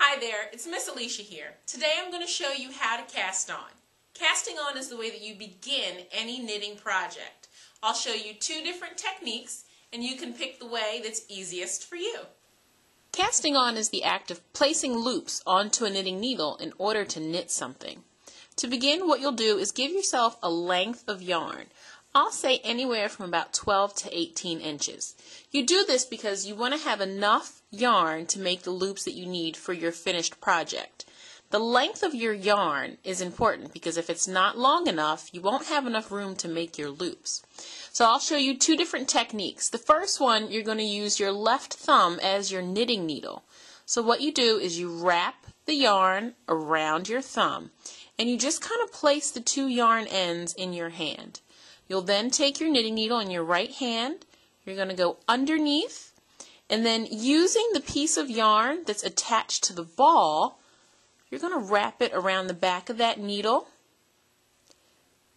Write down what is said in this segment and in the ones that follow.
Hi there, it's Miss Alisha here. Today I'm going to show you how to cast on. Casting on is the way that you begin any knitting project. I'll show you two different techniques and you can pick the way that's easiest for you. Casting on is the act of placing loops onto a knitting needle in order to knit something. To begin, what you'll do is give yourself a length of yarn. I'll say anywhere from about 12 to 18 inches. You do this because you want to have enough yarn to make the loops that you need for your finished project. The length of your yarn is important because if it's not long enough, you won't have enough room to make your loops. So I'll show you two different techniques. The first one, you're going to use your left thumb as your knitting needle. So what you do is you wrap the yarn around your thumb and you just kind of place the two yarn ends in your hand. You'll then take your knitting needle in your right hand, you're going to go underneath, and then using the piece of yarn that's attached to the ball, you're going to wrap it around the back of that needle,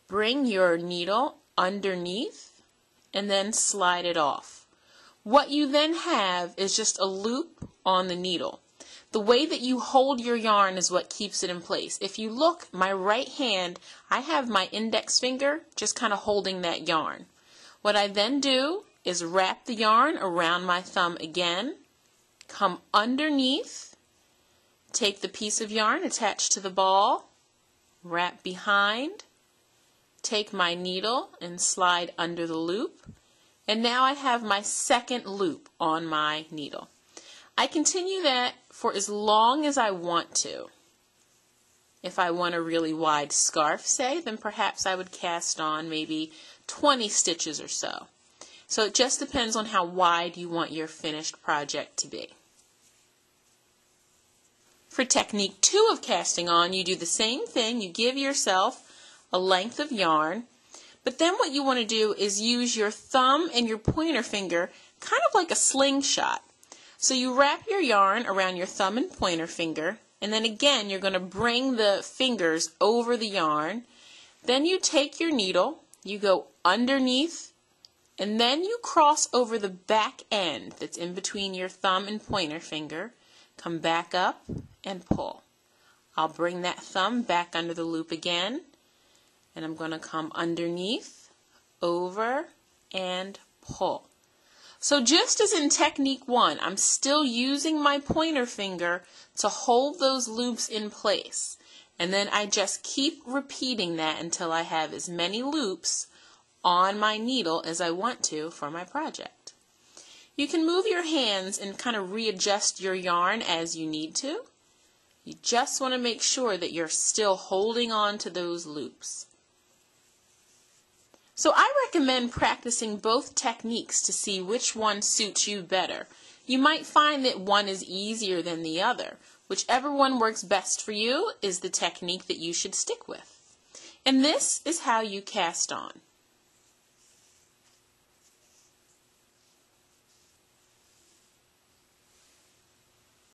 bring your needle underneath, and then slide it off. What you then have is just a loop on the needle. The way that you hold your yarn is what keeps it in place. If you look, my right hand, I have my index finger just kind of holding that yarn. What I then do is wrap the yarn around my thumb again, come underneath, take the piece of yarn attached to the ball, wrap behind, take my needle and slide under the loop, and now I have my second loop on my needle. I continue that for as long as I want to. If I want a really wide scarf, say, then perhaps I would cast on maybe 20 stitches or so. So it just depends on how wide you want your finished project to be. For technique 2 of casting on, you do the same thing. You give yourself a length of yarn, but then what you want to do is use your thumb and your pointer finger kind of like a slingshot. So you wrap your yarn around your thumb and pointer finger, and then again you're going to bring the fingers over the yarn. Then you take your needle, you go underneath, and then you cross over the back end that's in between your thumb and pointer finger, come back up and pull. I'll bring that thumb back under the loop again, and I'm going to come underneath, over, and pull. So just as in technique 1, I'm still using my pointer finger to hold those loops in place. And then I just keep repeating that until I have as many loops on my needle as I want to for my project. You can move your hands and kind of readjust your yarn as you need to. You just want to make sure that you're still holding on to those loops. So I recommend practicing both techniques to see which one suits you better. You might find that one is easier than the other. Whichever one works best for you is the technique that you should stick with. And this is how you cast on.